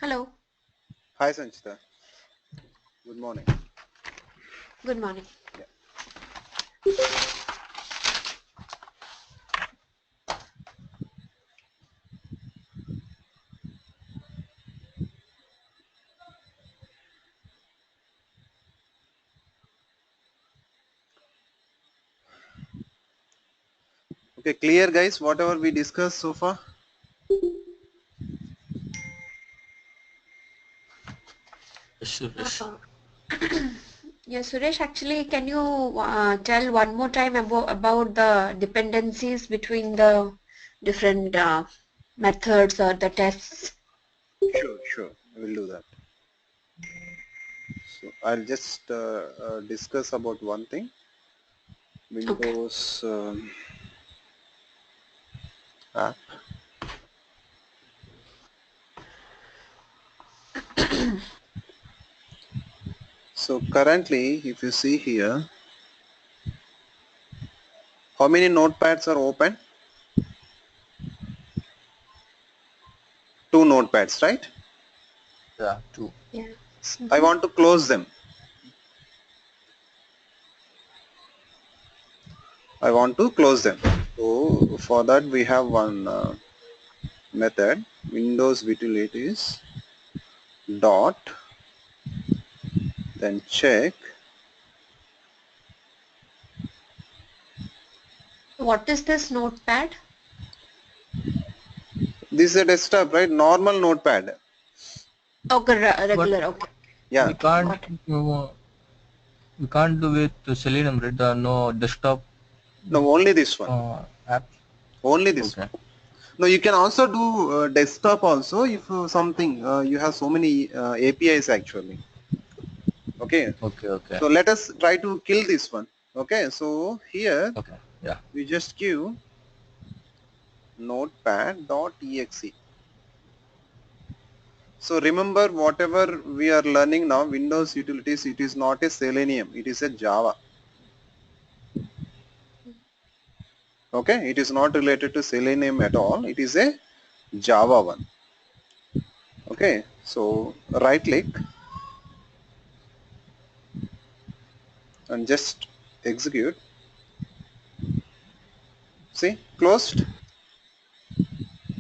Hello, Hi Sanchita, good morning. good morning. Yeah. Okay, clear guys, whatever we discussed so far? Suresh. Uh, yes, Suresh, actually, can you tell one more time about the dependencies between the different methods or the tests? Sure, we'll do that. So I'll just discuss about one thing, Okay. Windows app. So currently, if you see here, how many notepads are open? 2 notepads, right? Yeah, two. Yeah. I Mm-hmm. want to close them. I want to close them. So for that we have one method, Windows utilities dot, then check. What is this notepad? This is a desktop, right? Normal notepad. Okay, But regular. Okay, Yeah. we can't got it. uh, we can't do with the Selenium, right? No desktop No, only this one. app. Only this Okay. one. No, you can also do desktop also if something you have so many APIs actually. Okay. Okay. Okay. So let us try to kill this one. Okay. So here Okay. Yeah. we just give notepad.exe. So remember whatever we are learning now, Windows utilities, it is not a Selenium, it is a Java. Okay. It is not related to Selenium at all. It is a Java one. Okay. So right click and just execute. See, closed,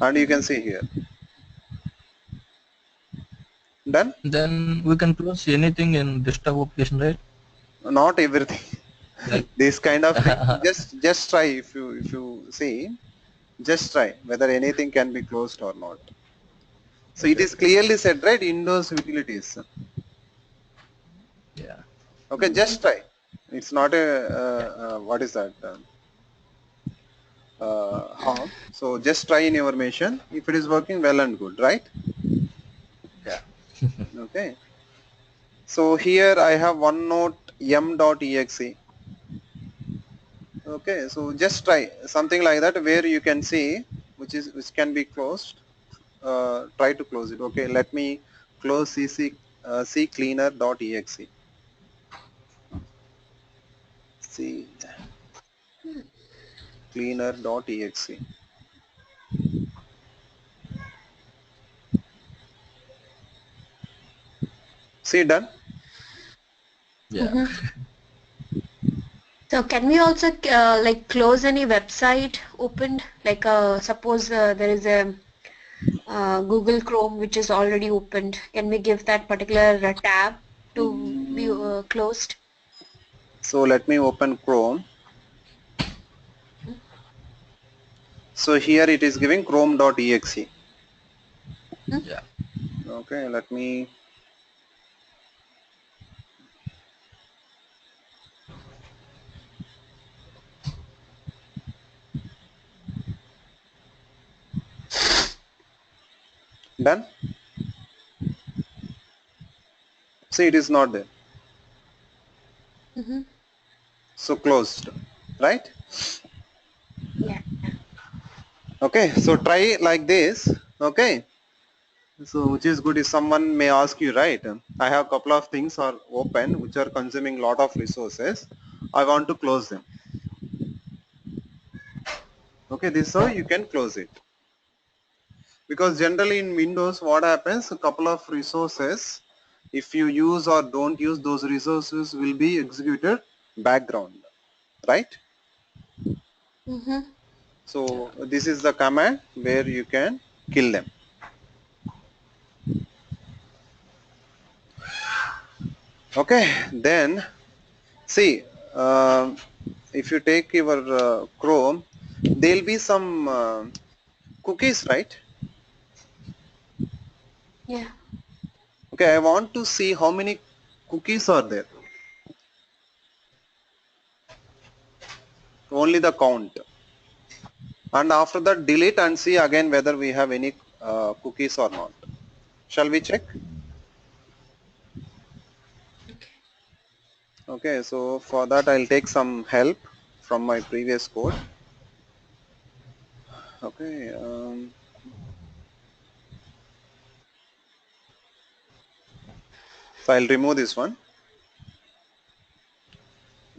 and you can Mm-hmm. see here, done. Then we can close anything in desktop application, right? Not everything. Like This kind of thing. Just try if you see. Just try whether anything can be closed or not. So it okay. is Okay. clearly said, right? Windows utilities. Yeah. Okay, just try. It's not a Yeah. what is that harm. So just try in your machine. If it is working well and good, right? Yeah. Okay. So here I have OneNote m.exe. Okay, so just try something like that where you can see which can be closed. Try to close it. Okay, let me close cleaner.exe. C cleaner.exe. See, done. Yeah. Mm-hmm. So can we also like close any website opened? Like suppose there is a Google Chrome which is already opened. Can we give that particular tab to be closed? So let me open Chrome. So here it is giving chrome.exe. Mm-hmm. Yeah. Okay, let me done. See, it is not there. Mm-hmm. So closed, right? Yeah. Okay, so try like this. Okay, so which is good is someone may ask you, right? I have couple of things are open which are consuming lot of resources. I want to close them. Okay, this is how you can close it. Because generally in Windows what happens, a couple of resources, if you use or don't use, those resources will be executed background, right? Mm-hmm. So this is the command where you can kill them. Okay, then see, if you take your Chrome, there'll be some cookies, right? Yeah. Okay, I want to see how many cookies are there. Only the count. And after that delete and see again whether we have any cookies or not. Shall we check? Okay. Okay, so for that I'll take some help from my previous code. Okay, so I'll remove this one.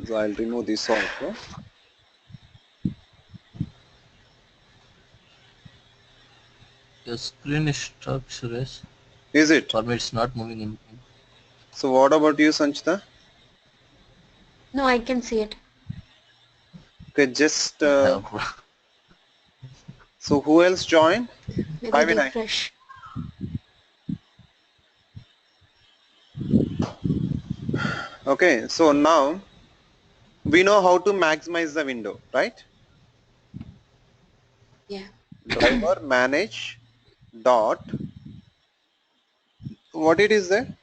So I'll remove this also. Your screen is stuck, Suresh. Is it? For me, it's not moving in. So what about you, Sanchita? No, I can see it. Okay, just I have so who else joined? Maybe Hi Vinay. refresh. Okay, so now we know how to maximize the window, right? Yeah. Driver manage dot, what it is there?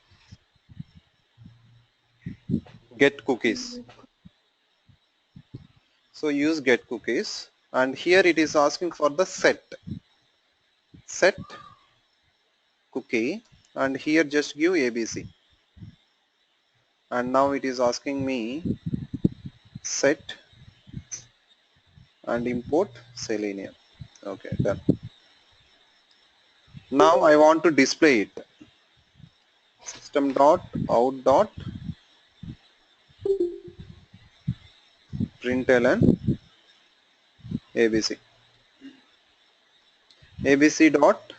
Get cookies. So use get cookies, and here it is asking for the set cookie, and here just give ABC, and now it is asking me set and import Selenium. Okay, done. Now I want to display it. System dot out dot println ABC, ABC dot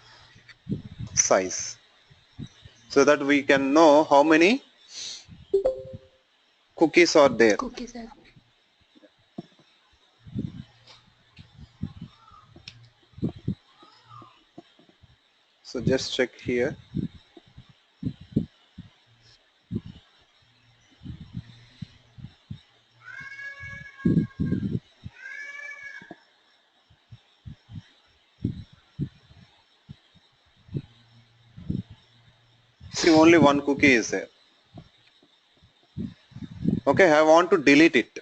size, so that we can know how many cookies are there. Cookies are. So just check here. See, only one cookie is there. Okay, I want to delete it.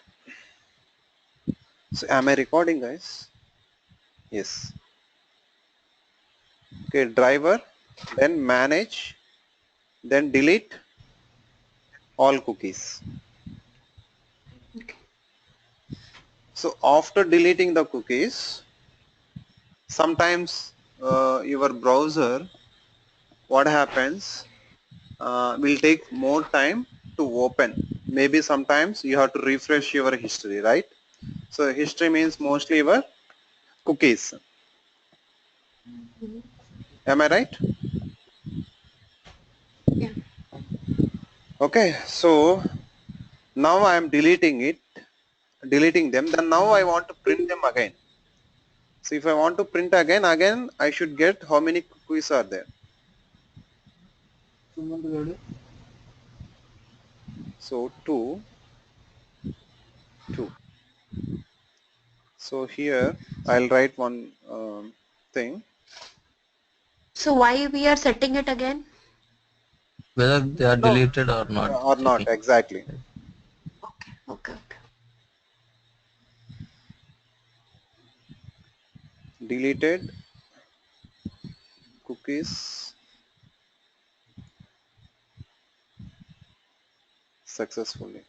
So am I recording, guys? Yes. Okay, driver, then manage, then delete all cookies. Okay. So after deleting the cookies, sometimes your browser, what happens, will take more time to open. Maybe sometimes you have to refresh your history, right? So history means mostly your cookies. Mhm. Am I right? Yeah. Okay, so now I am deleting them, then now I want to print them again. So if I want to print again I should get how many cookies are there. So 2, 2. So here I'll write one thing, So why we are setting it again? whether they are no, deleted or not. or not Checking. exactly. Okay. Okay. Okay. Deleted cookies successfully.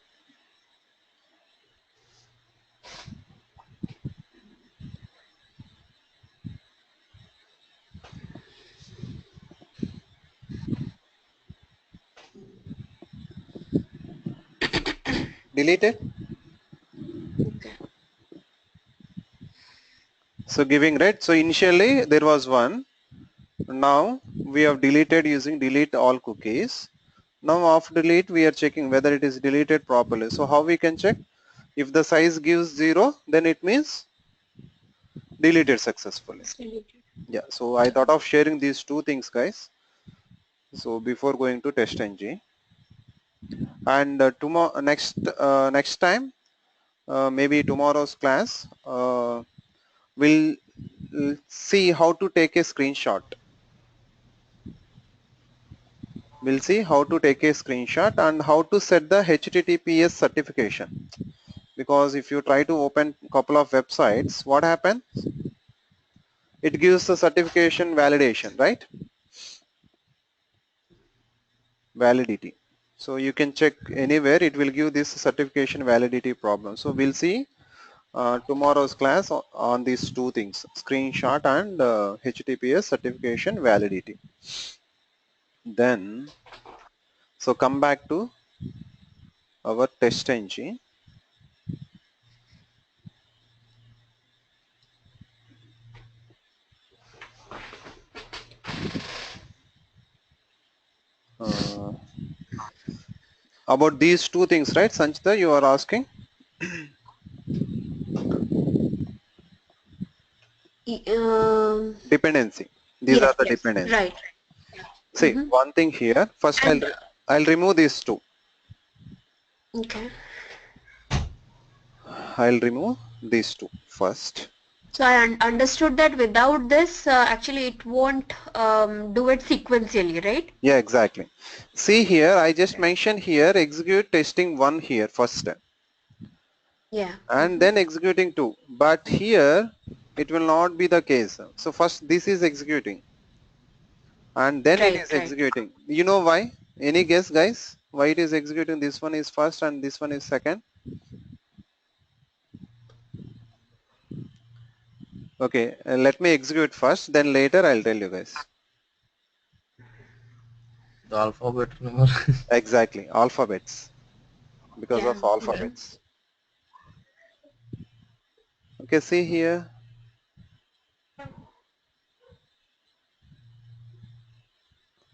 Deleted. Okay. So giving right. So initially there was one. Now we have deleted using delete all cookies. Now after delete we are checking whether it is deleted properly. So how we can check? If the size gives 0, then it means deleted successfully. It's deleted. Yeah, so I thought of sharing these two things, guys. So before going to test ng, and tomorrow next time, maybe tomorrow's class, we'll see how to take a screenshot. We'll see how to take a screenshot and how to set the HTTPS certification. Because if you try to open a couple of websites, what happens? It gives the certification validation, right? Validity. So you can check anywhere, it will give this certification validity problem. So we'll see tomorrow's class on these two things, screenshot and HTTPS certification validity. Then, so come back to our test engine. Uh, about these two things, right, Sanchita, you are asking? Dependency. These are Yes, the yes, dependency. right. See, one thing here, first And I'll remove these two. okay. I'll remove these two first. So I understood that without this, actually it won't do it sequentially, right? Yeah, exactly. See here, I just mentioned here, execute testing 1 here first Yeah. and then executing 2. But here, it will not be the case. So first this is executing and then it Right, is right. executing. You know why? Any guess, guys? Why it is executing? This one is first and this one is second. Okay, let me execute first, then later I'll tell you guys. The alphabet number. Exactly, alphabets, because Yeah. of alphabets. Okay, see here,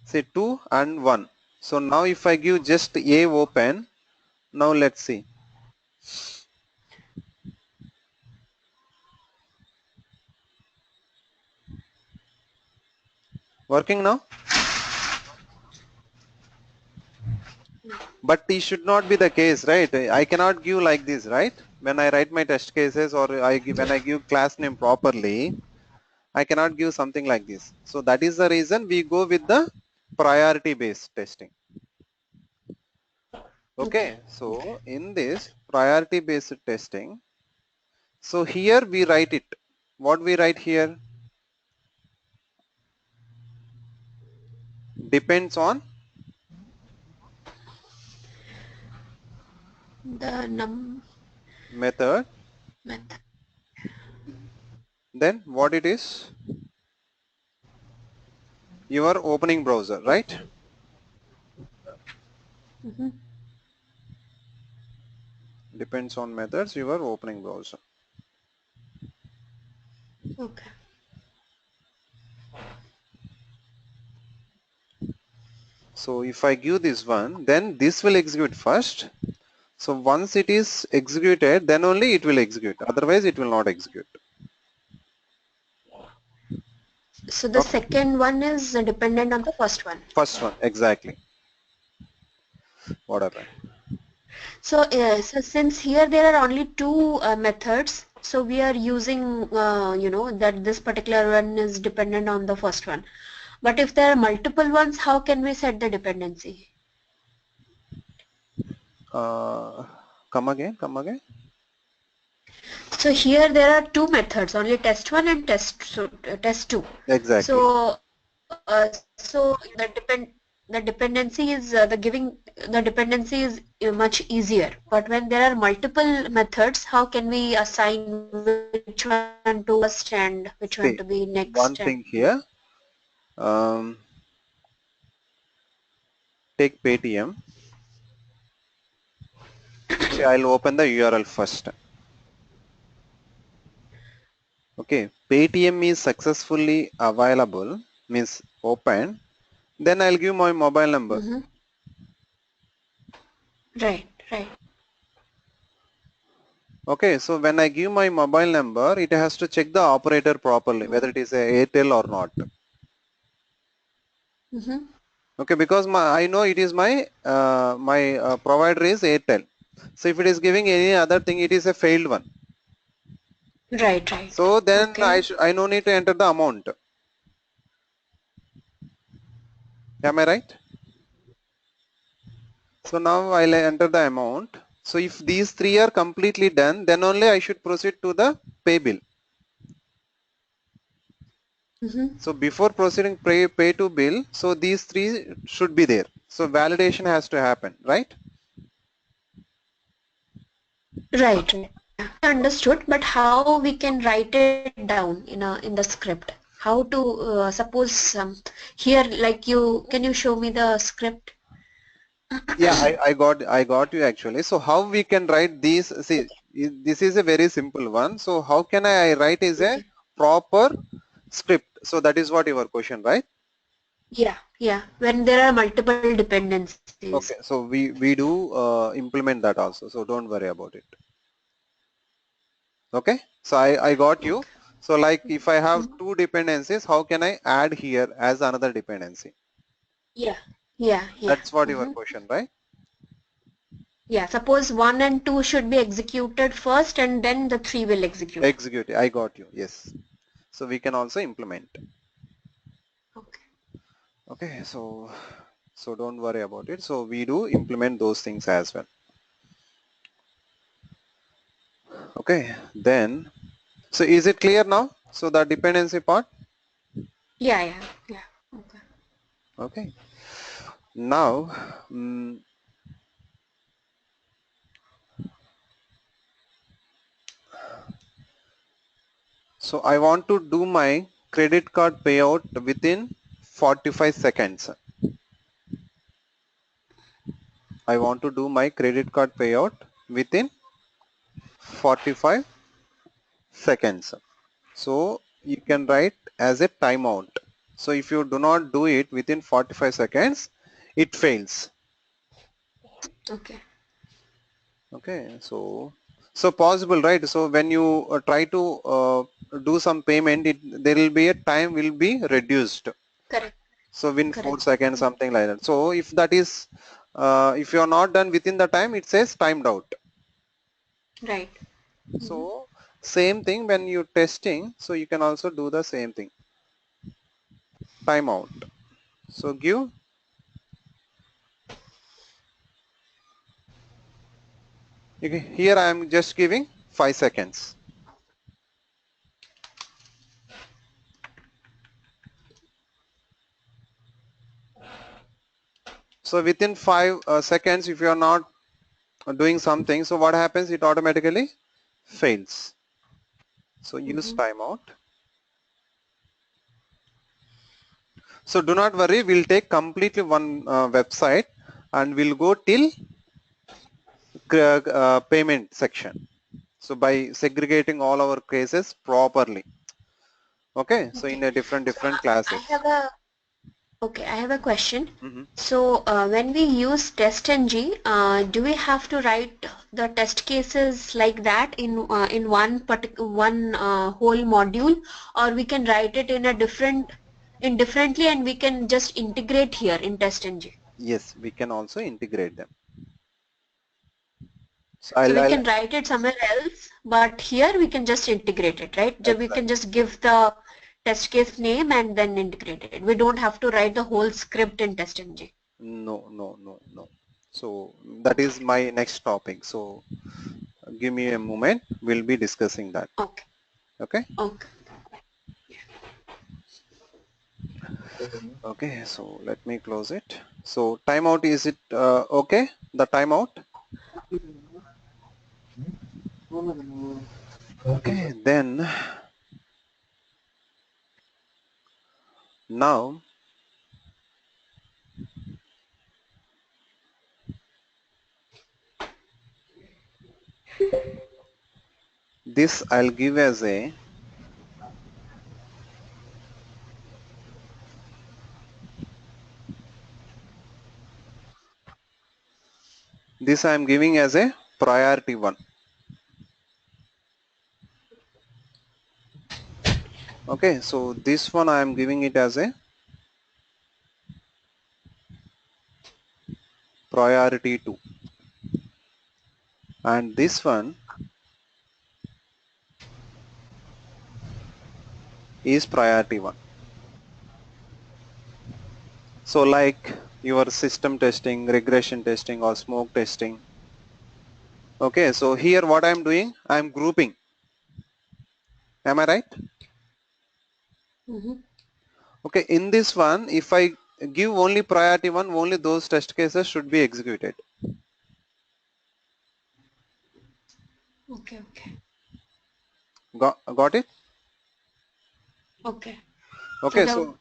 say 2 and 1. So now if I give just A open, now let's see. Working now? But it should not be the case, right? I cannot give like this, right? When I write my test cases or when I give class name properly, I cannot give something like this. So that is the reason we go with the priority based testing. Okay. Okay, so in this priority based testing, so here we write it. What we write here depends on The method, method. then what it is, your opening browser, right? Mm-hmm. Depends on methods, your opening browser. Okay. So if I give this one, then this will execute first. So once it is executed, then only it will execute. Otherwise it will not execute. So the Okay. second one is dependent on the first one. First one, exactly. What happened? So since here there are only two methods, so we are using, that this particular one is dependent on the first one. But if there are multiple ones, how can we set the dependency? Uh, come again, come again. So here there are two methods, only test one and test two. Exactly. So the dependency is the dependency is much easier. But when there are multiple methods, how can we assign which one to be first and which one See, to be one next? thing And here. Um, take Paytm. See, I'll open the URL first. Okay, Paytm is successfully available. means open, then I'll give my mobile number. Mm-hmm. Right, right. Okay, so when I give my mobile number, it has to check the operator properly, whether Mm-hmm. it is a Airtel or not. Mm-hmm. Okay, because I know it is my provider is Airtel. So if it is giving any other thing, it is a failed one. Right, right. So then Okay. I no need to enter the amount. Am I right? So now I'll enter the amount. So if these three are completely done, then only I should proceed to the pay bill. Mm-hmm. So before proceeding pay to bill, so these three should be there. So validation has to happen, right? Right, right. Yeah, understood. But how we can write it down in the script? How to suppose here, like can you show me the script? Yeah, I got you actually. So how we can write these? See, this is a very simple one. So how can I write is a Okay. proper script? So that is what your question, right? Yeah, yeah. When there are multiple dependencies. Okay, so we do implement that also. So don't worry about it. Okay, so I got Okay. you. So like if I have Mhm. two dependencies, how can I add here as another dependency? Yeah, yeah, yeah. That's what your Hmm. question, right? Yeah, suppose 1 and 2 should be executed first and then the 3 will execute. Execute. I got you. Yes. So we can also implement. Okay. Okay, so don't worry about it. So we do implement those things as well. Okay, then so is it clear now? So the dependency part. Yeah, yeah, yeah. Okay. Okay. Now, mm, so I want to do my credit card payout within 45 seconds. I want to do my credit card payout within 45 seconds. So you can write as a timeout. So if you do not do it within 45 seconds, it fails. Okay. Okay, so possible, right? So when you try to do some payment, there will be a time will be reduced. Correct. So within Correct. 4 seconds, something like that. So if that is, if you are not done within the time, it says timed out. Right. Hmm. So same thing when you testing, so you can also do the same thing, timeout. So give, okay, here I am just giving 5 seconds. So within 5 seconds, if you are not doing something, so what happens? It automatically fails. So use Hmm. timeout. So do not worry, we'll take completely one website and we'll go till payment section. So by segregating all our cases properly. Okay, so in Okay. a different So different I classes. have a okay. I have a question. Hmm. So when we use TestNG, do we have to write the test cases like that in one whole module, or we can write it in a differently, and we can just integrate here in TestNG? Yes, we can also integrate them. So So we I'll can write it somewhere else, but here we can just integrate it, right? We can exactly. just give the test case name and then integrate it. We don't have to write the whole script in TestNG. No, no, no, no. So that is my next topic. So give me a moment. We'll be discussing that. Okay, Okay. okay. Okay. So let me close it. So timeout, is it okay? The timeout. Okay. Then now this I'll give as a This I am giving as a priority 1. Okay, so this one I am giving it as a priority 2, and this one is priority 1. So like your system testing, regression testing, or smoke testing. Okay, so here what I am doing, I am grouping. Am I right? Mm-hmm. Okay, in this one, if I give only priority 1, only those test cases should be executed. Okay, okay, Got it? okay. So Okay, so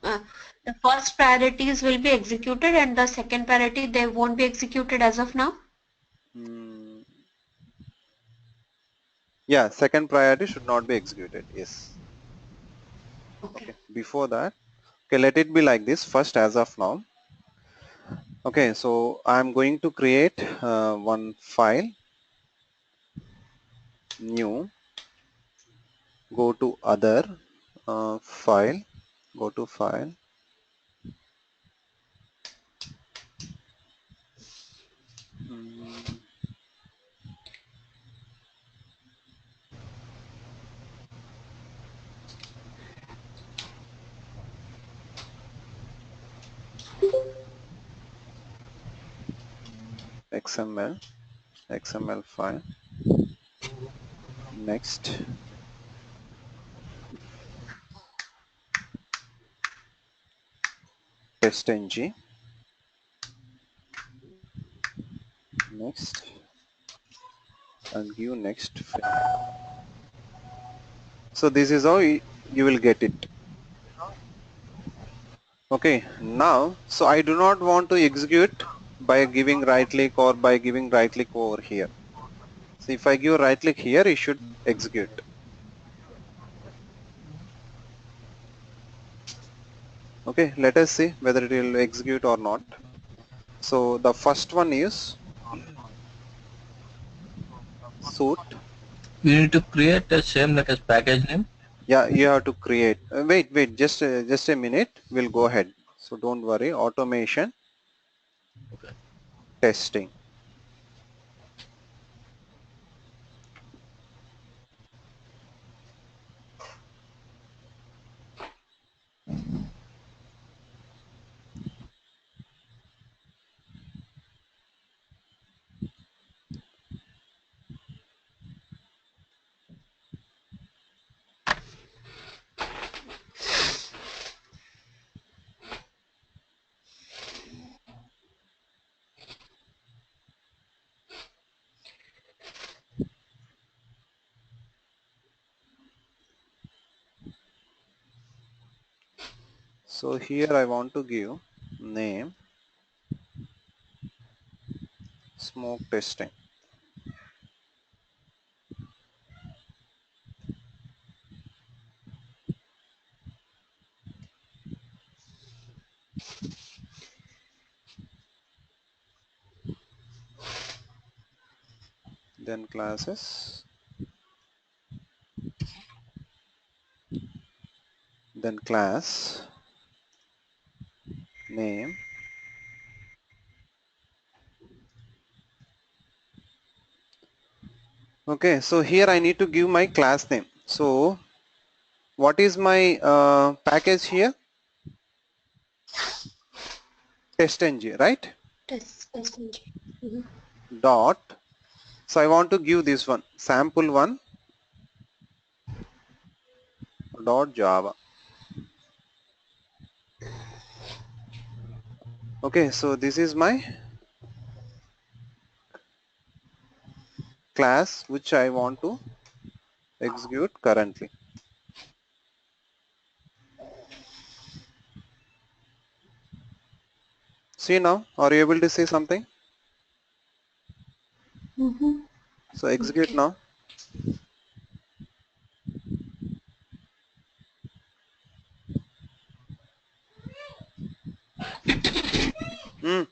the first priorities will be executed and the second priority they won't be executed as of now. mm, yeah, second priority should not be executed. Yes. Okay. Okay, before that, okay, let it be like this first as of now. Okay, so I'm going to create one file, new, go to other, file, go to file, mm, XML file, next, testng, next, and give next. So this is how you will get it. Okay, now, so I do not want to execute by giving right click or by giving right click over here. So if I give right click here, it should execute. Okay, let us see whether it will execute or not. So the first one is suit. We need to create the same like as package name. Yeah, you have to create. Wait, just a minute. We'll go ahead. So don't worry. Automation Okay. testing. So here I want to give name smoke testing. Then classes. Then class name. Okay, so here I need to give my class name. So what is my package here? TestNG, right? Test engine. Mm-hmm. Dot. So I want to give this one sample one dot Java. Okay, so this is my class which I want to execute currently. See now, are you able to see something? Mm-hmm. So execute Okay. now. Mm.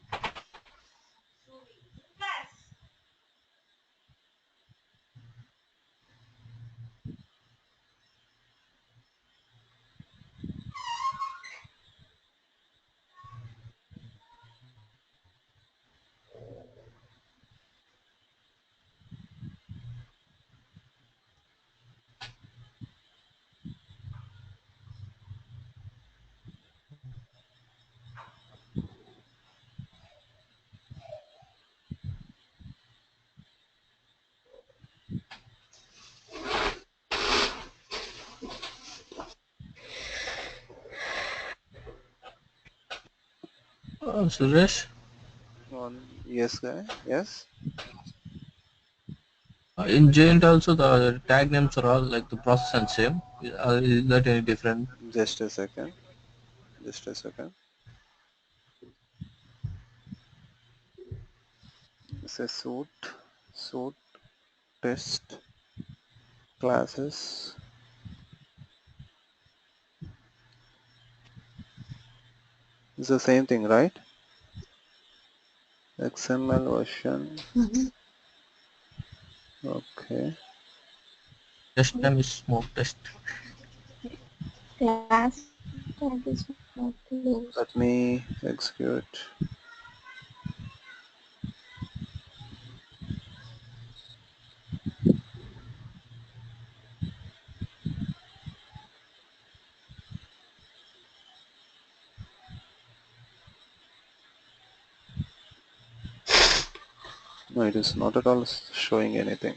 Suresh, Yes, guy. Yes. in Giant also the tag names are all like the process and same. Is that any different? Just a second. Just a second. It's a suit test classes. It's the same thing, right? XML version. Mhm. Okay. Test name is smoke test. Class tag is not closed. Let me execute. No, it is not at all showing anything.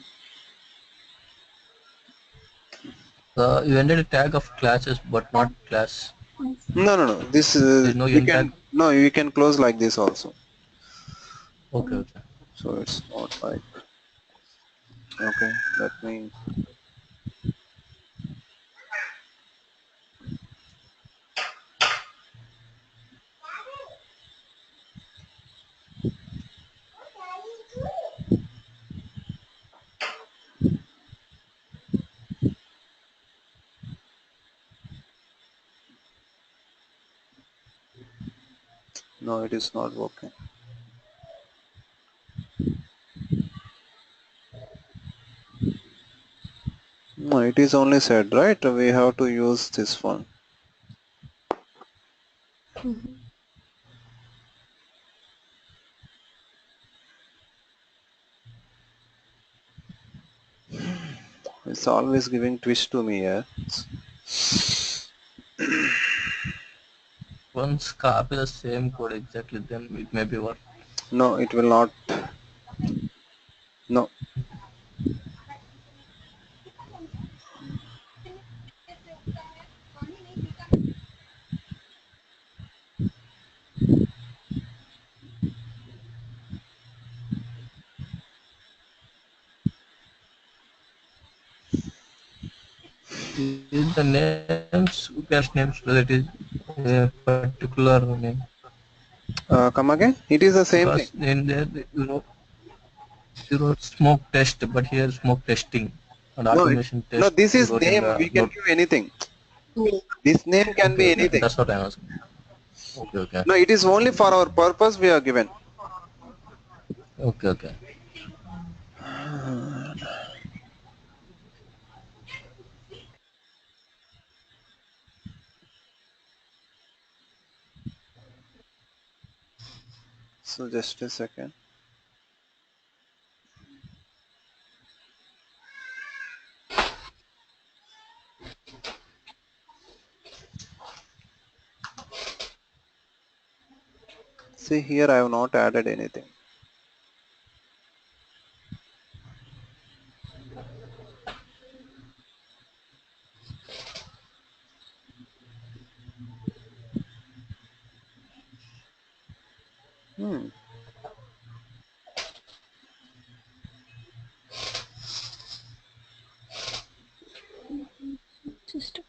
You ended a tag of classes but not class. No, no, no. This There is no we end tag. can no. You can close like this also. Okay, okay. So it's not like okay. Let me. No, it is not working. No, it is only said right. We have to use this one. Mhm. It's always giving twist to me. Yeah. Once copy the same code exactly, then it may be work. No, it will not. No. Is the names, we can names whether it is a particular name. Come again. It is the same thing. Because in there you wrote smoke test, but here smoke testing and No, automation no. test This you is wrote in name. the We can note. give anything. Name. This name can Okay, be okay. anything. That's what I'm asking. Okay, okay. No, it is only for our purpose we are given. Okay, okay. So just a second. See here, I have not added anything. Hmm. System.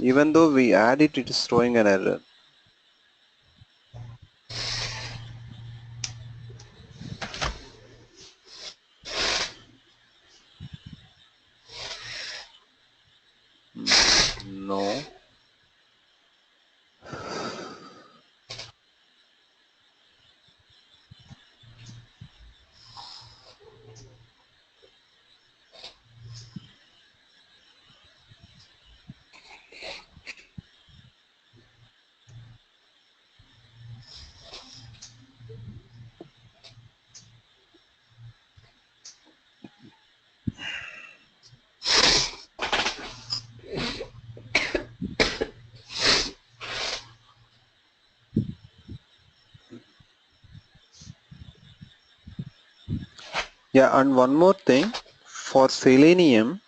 Even though we add it, it is throwing an error. No. Yeah, and one more thing, for Selenium,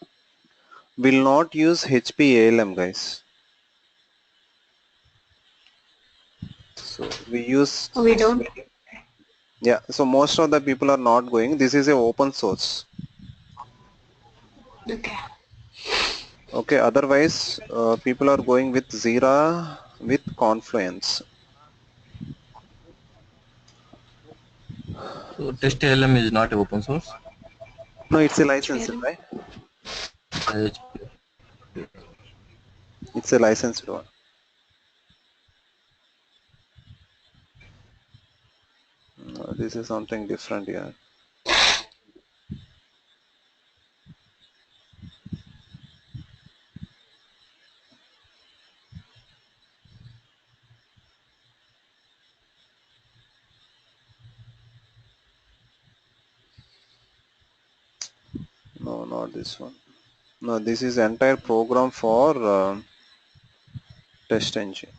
we'll not use HPALM, guys. So we use, We don't. yeah, so most of the people are not going. This is a open source. Okay. Okay, otherwise, people are going with Zira with Confluence. So TestLM is not open source. No, it's a licensed, HPLM. right? HP. It's a licensed one. No, this is something different here. No, not this one. No, this is entire program for test engine.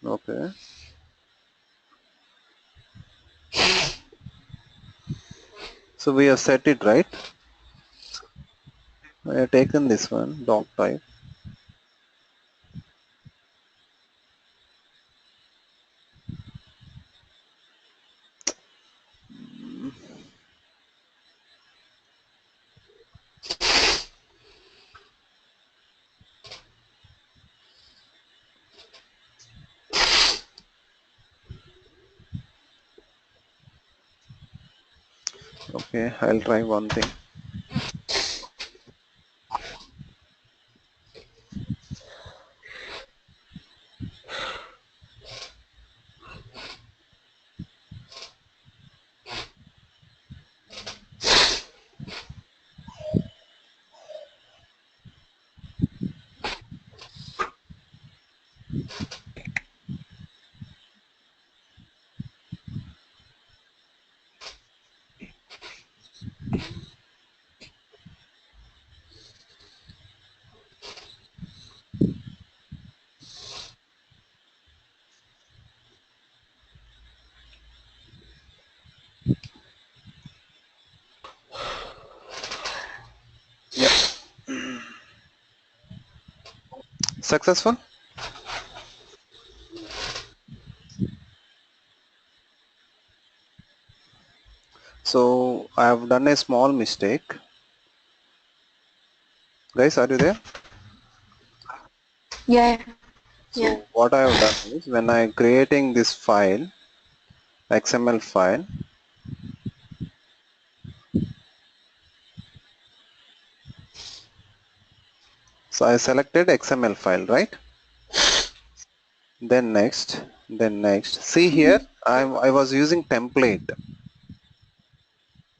Okay. So we have set it right. I have taken this one, doc type. Okay, I'll try one thing. Yeah, successful. So I have done a small mistake. Guys, are you there? Yeah. Yeah. So what I have done is when I creating this file, XML file, so I selected XML file, right? Then next, see here, I was using template.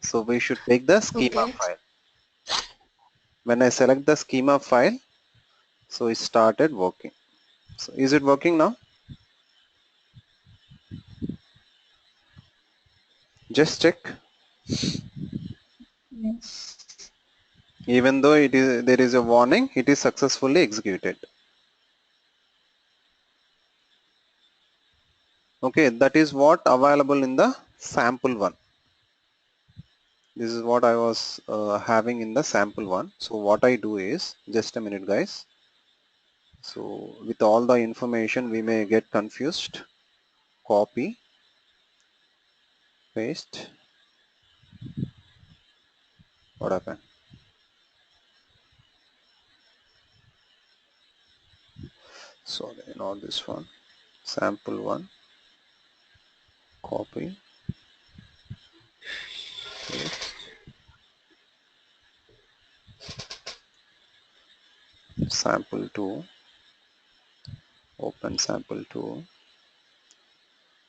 So we should take the schema Okay. file. When I select the schema file, so it started working. So is it working now? Just check. Yes. Even though there is a warning, it is successfully executed. Okay, that is what available in the sample one. This is what I was having in the sample one. So what I do is, just a minute guys. So with all the information we may get confused. Copy, paste. What happened? So not this one. Sample one. Copy, paste. Sample 2. Open sample 2.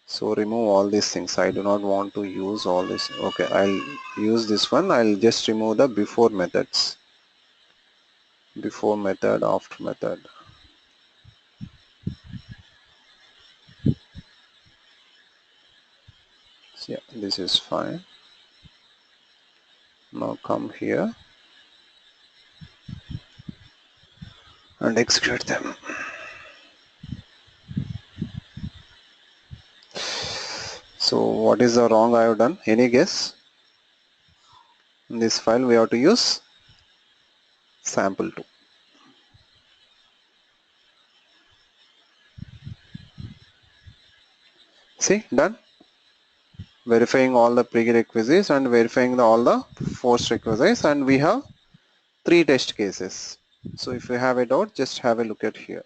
So remove all these things. I do not want to use all this. Okay, I'll use this one. I'll just remove the before methods. Before method, after method. So yeah, this is fine. Now come here. and execute them. So what is the wrong I have done? Any guess? In this file we have to use sample2. See, done. Verifying all the prerequisites and verifying all the forced requisites, and we have 3 test cases. So if you have a doubt, just have a look at here.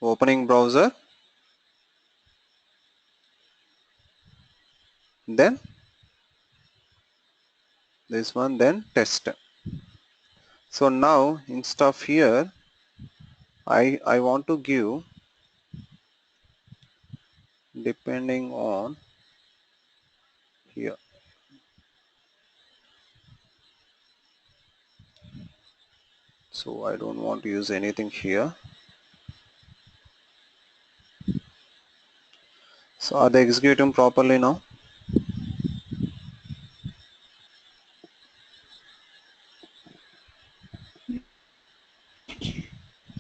Opening browser, then this one, then test. So now instead of here, I want to give depending on here. So I don't want to use anything here. So are they executing properly now?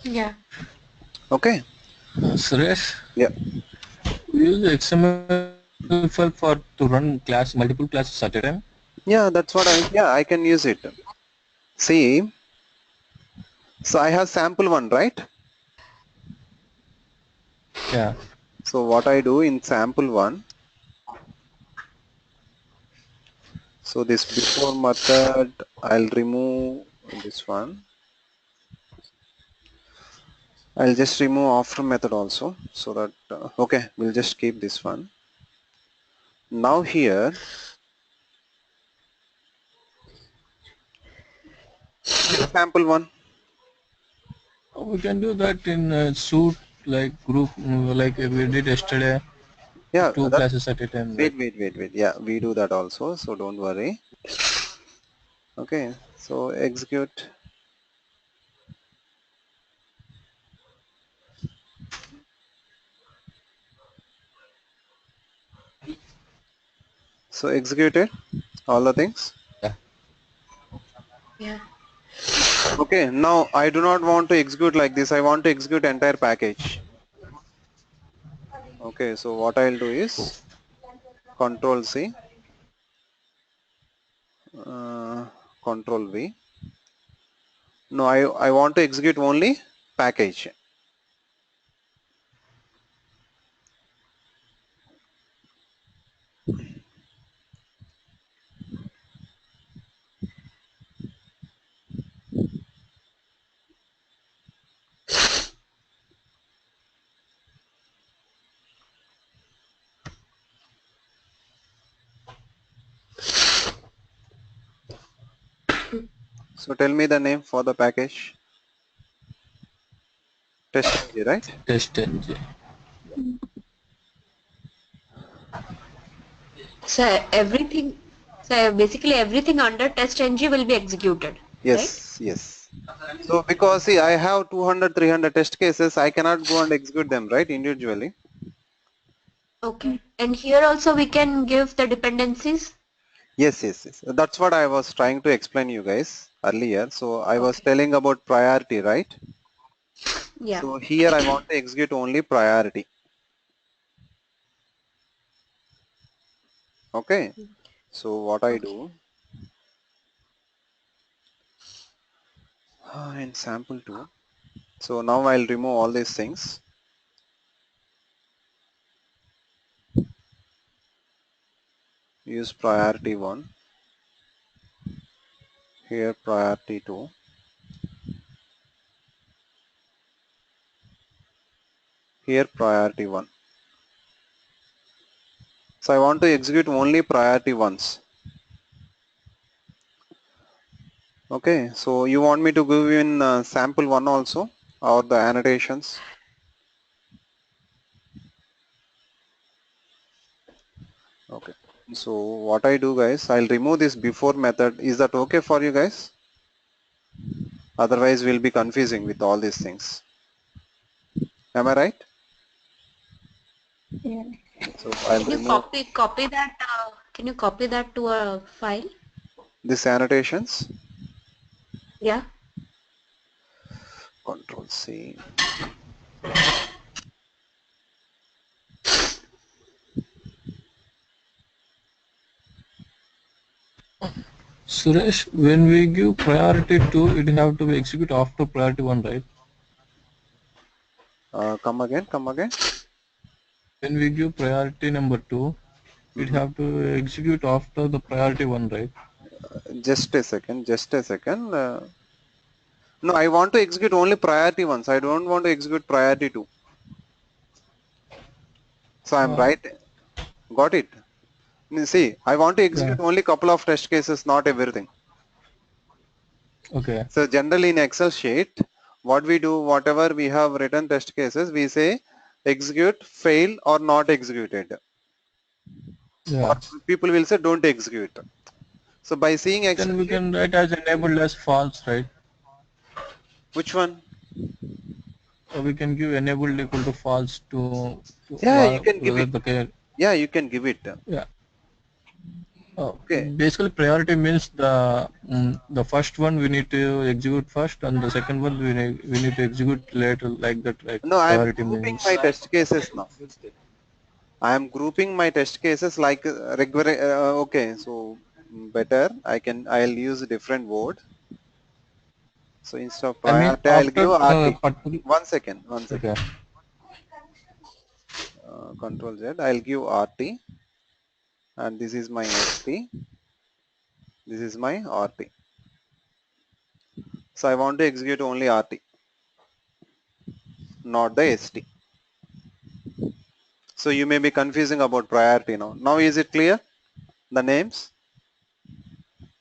Yeah. Okay. Suresh, Yeah. we use XML file for to run multiple classes at a time. Yeah, that's what I can use it. See, so I have sample one, right? Yeah. So what I do in sample one, so this before method, I'll remove this one. I'll just remove after method also, so that, okay, we'll just keep this one. Now here, this sample one. We can do that in suit like group like we did yesterday, Yeah, two that, classes at a time. Like wait. Yeah, we do that also, so don't worry. Okay, so execute. So executed all the things. yeah, Yeah. Okay, now I do not want to execute like this. I want to execute entire package. Okay, so what I'll do is Control C, uh, Control V. No, I want to execute only package. So tell me the name for the package. TestNG, right? test engine. So everything, so basically everything under test-ng will be executed, right? Yes. So because see, I have 200, 300 test cases, I cannot go and execute them, right, individually. Okay. And here also we can give the dependencies. Yes. That's what I was trying to explain you guys earlier. So I was Okay. telling about priority, right? Yeah. So here I want to execute only priority. Okay. So what I Okay. do in sample 2. So now I'll remove all these things. Use priority 1. Here priority 2. Here priority 1. So I want to execute only priority ones. Okay. So you want me to give in sample 1 also or the annotations? Okay. So what I do guys, I'll remove this before method. Is that okay for you guys? Otherwise we'll be confusing with all these things. Am I right? Yeah. So I'll Can you remove copy that? Can you copy that to a file? this annotations. Yeah. Control C. Suresh, when we give priority to, it have to be execute after priority one, right? Come again, come again. When we give priority number two, it Mhm. have to execute after the priority one, right? Just a second, just a second. No, I want to execute only priority ones. I don't want to execute priority two. So I'm Uh, right. Got it. See, I want to yeah. execute only couple of test cases, not everything. Okay. So generally in Excel sheet, what we do, whatever we have written test cases, we say execute, fail or not executed. Or Yeah. people will say don't execute. So by seeing Excel Then we sheet, can write as enabled as false, right? which one? We can give enabled equal to false to Yeah, you can give whether it. the care. Yeah, you can give it. Yeah. Okay. Basically, priority means the first one we need to execute first, and the second one we need to execute later, like that. Like No, I am priority grouping means. my test cases now. I am grouping my test cases like regular. Okay, so better. I'll use a different word. So instead of I mean, priority, I'll after give RT. particular. One second, one second. Okay. Control Z. I'll give RT, and this is my ST. This is my RT. So I want to execute only RT, not the ST. So you may be confusing about priority now. Now is it clear? The names?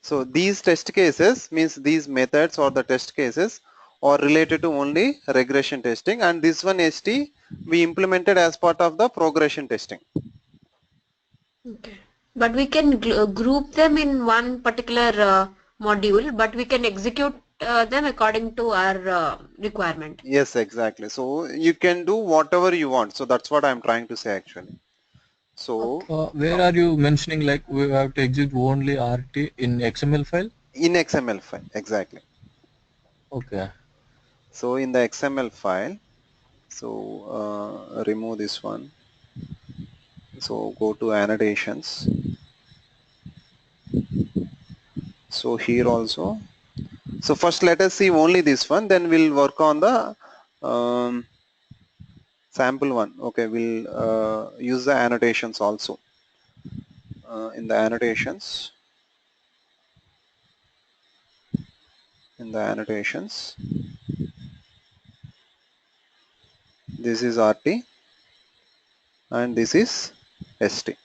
So these test cases means these methods or the test cases are related to only regression testing, and this one ST we implemented as part of the progression testing. Okay. But we can group them in one particular module, but we can execute them according to our requirement. Yes, exactly. So you can do whatever you want. So that's what I'm trying to say actually. So Okay. Where are you mentioning like we have to execute only RT in XML file? in XML file, exactly. Okay. So in the XML file, so remove this one. So go to annotations. So here also. So first let us see only this one, then we'll work on the sample one. Okay, we'll use the annotations also. In the annotations, this is RT and this is ST.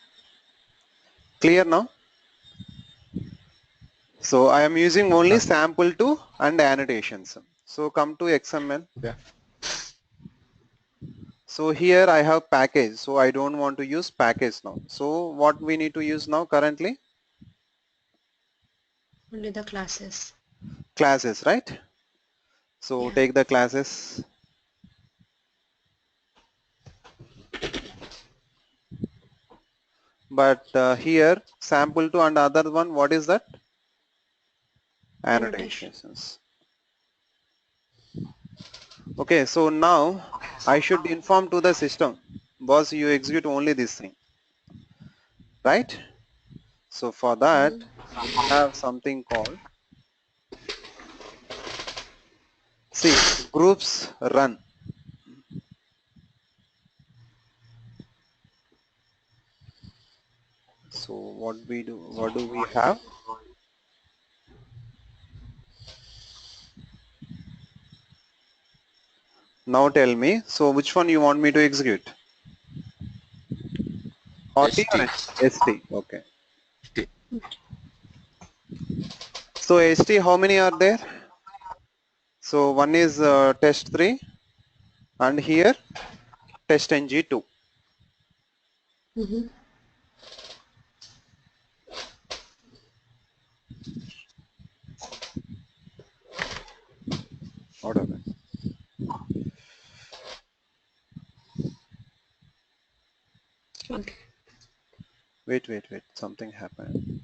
Clear now? So I am using only Yeah. sample 2 and annotations. So come to XML. Okay. So here I have package. So I don't want to use package now. So what we need to use now currently? Only the classes. Classes, right? So Yeah. take the classes. But here sample 2 and other one, what is that? Annotation. Annotations. Okay, so now I should inform to the system, boss, you execute only this thing, right? So for that, Mm-hmm. we have something called, see, groups run. So what do we have? Now tell me, so which one you want me to execute? RT or ST. ST? Okay. ST. So ST, how many are there? So one is test 3 and here test NG2. Mm-hmm. What happened? Okay. Wait, something happened.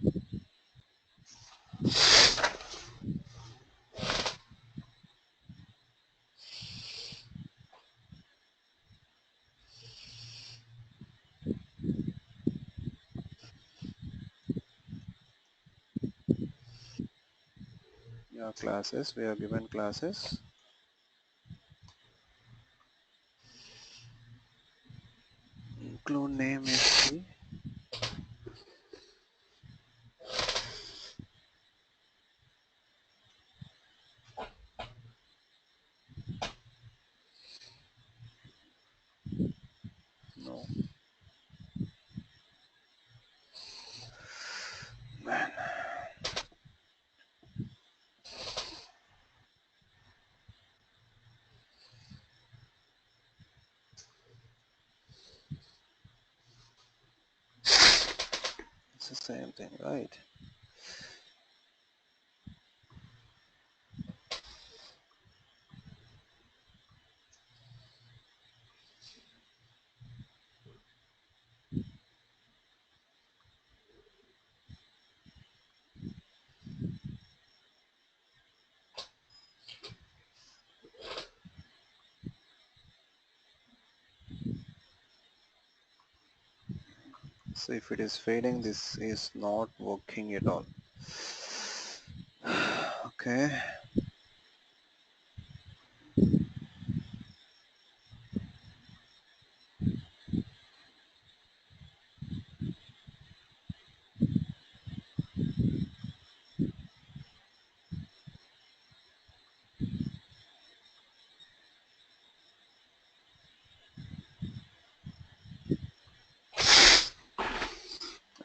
classes, we have given classes. Include name history. No. Man. It's the same thing, right? So if it is fading, this is not working at all. Okay.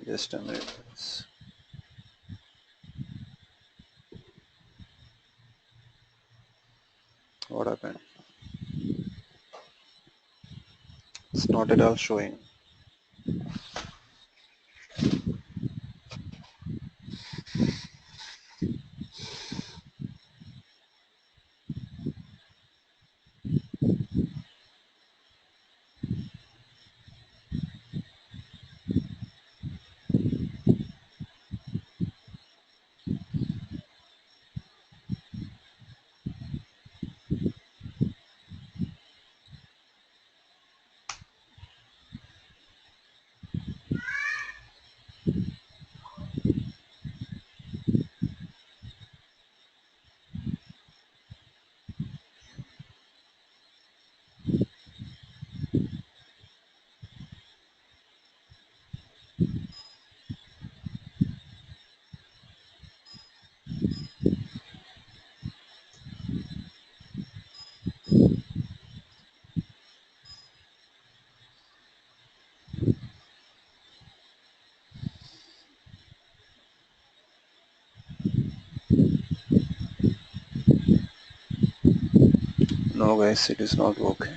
Just a minute, please. What happened? It's not at all showing. No guys, it is not working.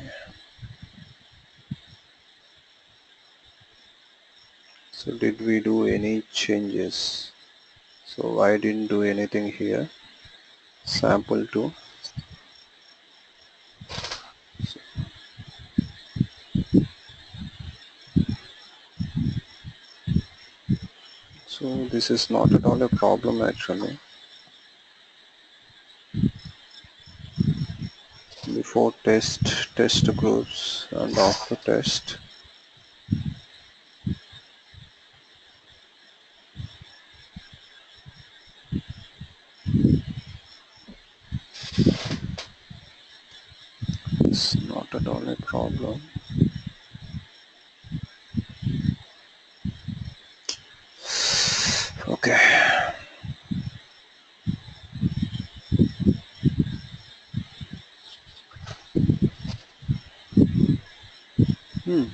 So did we do any changes? So I didn't do anything here. Sample 2. So this is not at all a problem actually. Before test, test groups, and after test. It's not at all a problem. Okay. Hmm.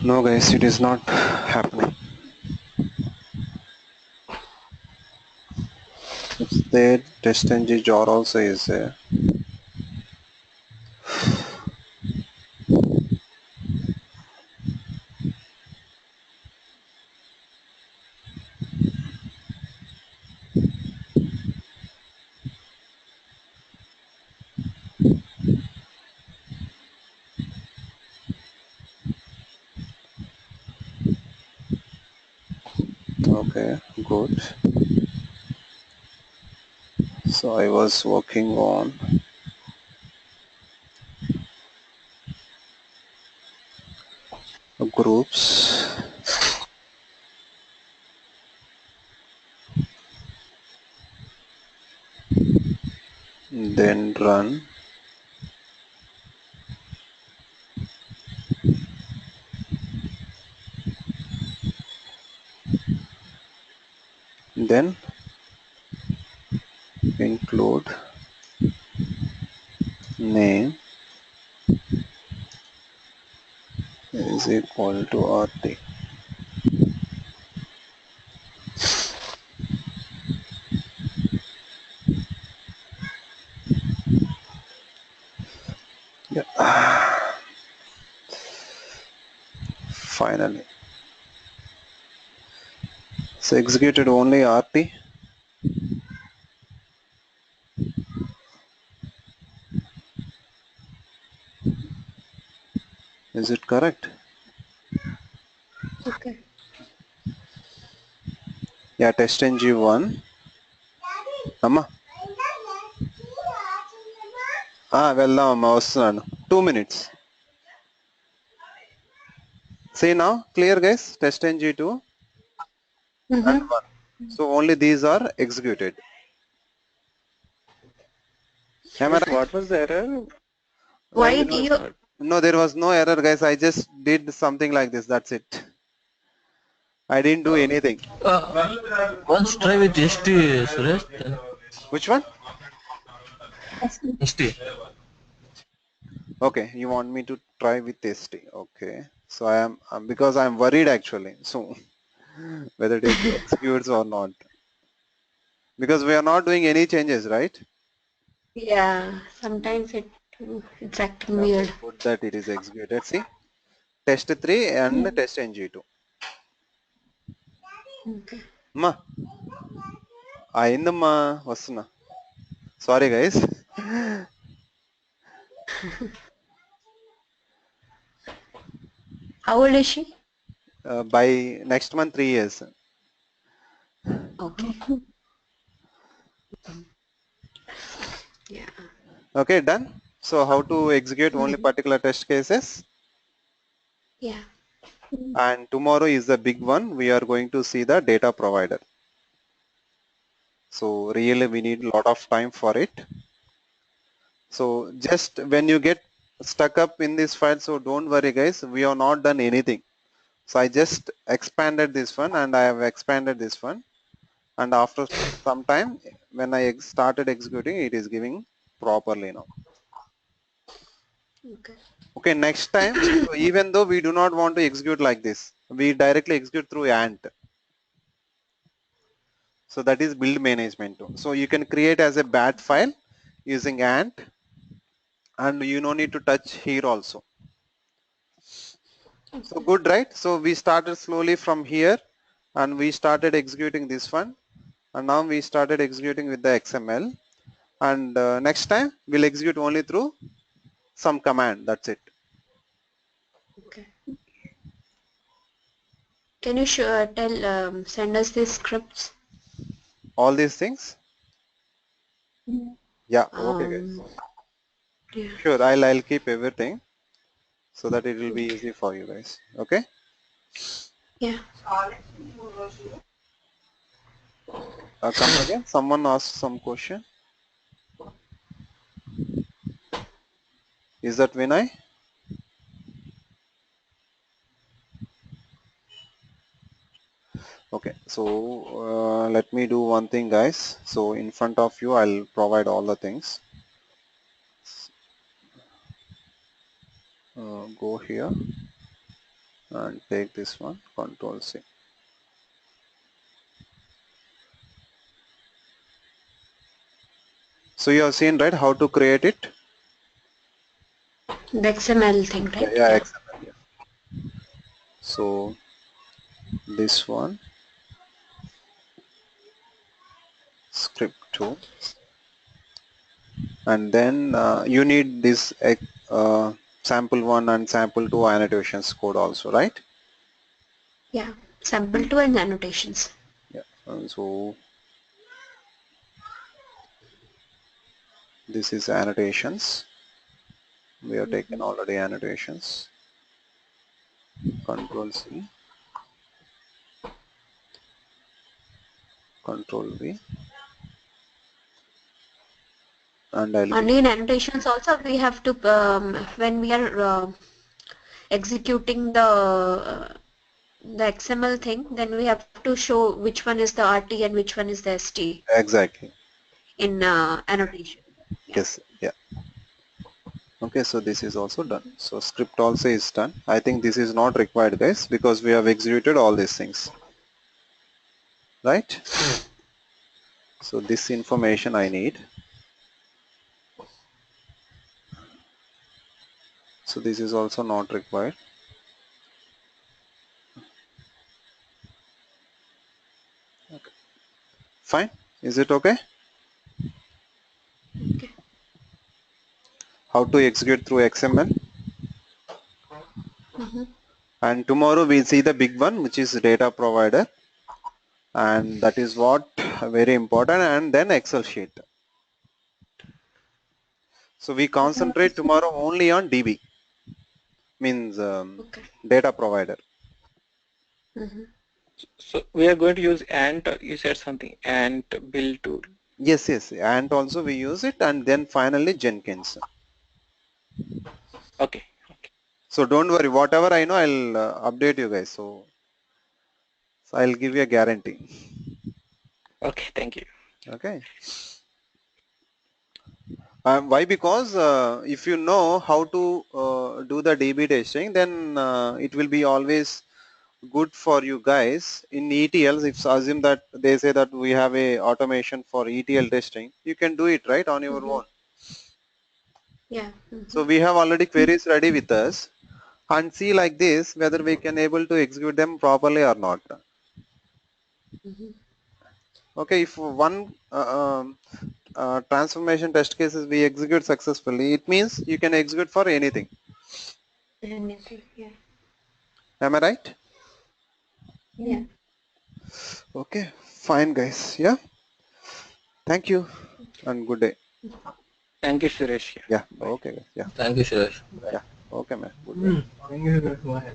No guys, it is not happening. It's there, test ng jar also is there. Okay, good. So I was working on groups, then run, then include name is equal to RT. Yeah. Finally. So executed only RT. Is it correct? Okay. Yeah, test ng1. Amma. వెళ్దాం అమ్మా వస్తున్నాను 2 minutes. See now, clear guys, test ng2 and 1. So only these are executed. Am I Yes, right? what was the error? Why Why it do was you? not? No, there was no error guys. I just did something like this. That's it. I didn't do anything. Once try with ST, Suresh. Which one? ST. Okay, you want me to try with ST. Okay. So I am because I am worried actually. So whether it executes or not. Because we are not doing any changes, right? Yeah, sometimes it's acting Yeah, weird. put that it is executed. See, test 3 and test ng2. Okay. Ma, అయిందమ్మా వస్తున్నా. Sorry guys. How old is she? By next month 3 years. Okay. Yeah. Okay, done. So how to execute only particular test cases? Yeah. And tomorrow is the big one. We are going to see the data provider. So really we need a lot of time for it. So just when you get stuck up in this file, so don't worry guys, we have not done anything. So I just expanded this one and I have expanded this one, and after some time when I started executing, it is giving properly now. Okay. Okay, next time, so even though we do not want to execute like this, we directly execute through ant. So that is build management tool. So you can create as a bat file using ant, and you no need to touch here also. So good, right? So we started slowly from here and we started executing this one, and now we started executing with the XML, and next time we'll execute only through some command. That's it. Okay. Can you send us these scripts? All these things. Yeah. Okay, guys. Um, yeah. Sure. I'll keep everything so that it will be Okay. easy for you guys. Okay. Yeah. Come again. Someone asked some question. Is that Vinay? Okay. So let me do one thing, guys. So in front of you, I'll provide all the things. Go here and take this one. Control C. So you have seen, right, how to create it? The XML thing, Yeah, right? yeah, Yeah. XML. Yeah. So this one, script 2, and then you need this sample 1 and sample 2 annotations code also, right? Yeah. Sample 2 and annotations. Yeah. And so this is annotations. We have taken already annotations. Control C, Control V, and I'll And give. in annotations also we have to, when we are executing the XML thing, then we have to show which one is the RT and which one is the ST Exactly. in annotation. Yeah. Yes. Yeah. Okay. So this is also done. So script also is done. I think this is not required, guys, because we have executed all these things, right? So this information I need. So this is also not required. Okay. Fine. Is it okay? Okay. How to execute through XML? And tomorrow we'll see the big one, which is data provider, and that is what very important, and then Excel sheet. So we concentrate tomorrow only on DB, means Okay. data provider. So we are going to use Ant. You said something Ant build tool. Yes, yes, and also we use it, and then finally Jenkins. Okay. Okay. So don't worry, whatever I know, I'll update you guys. So I'll give you a guarantee. Okay. Thank you. Okay. Why? Because if you know how to do the DB testing, then it will be always good for you guys in ETLs. If assume that they say that we have a automation for ETL testing, you can do it right on your own. Yeah. So we have already queries ready with us, and see like this whether we can able to execute them properly or not. Okay, if one transformation test cases we execute successfully, it means you can execute for anything. Anything. Yeah. Am I right? Yeah. Okay, fine guys. Yeah, thank you and good day. Thank you, Suresh. Yeah. Yeah, Bye. okay guys. Yeah, Thank you, Suresh. Bye. yeah, okay man, good day. Thank you, Suresh. Bye.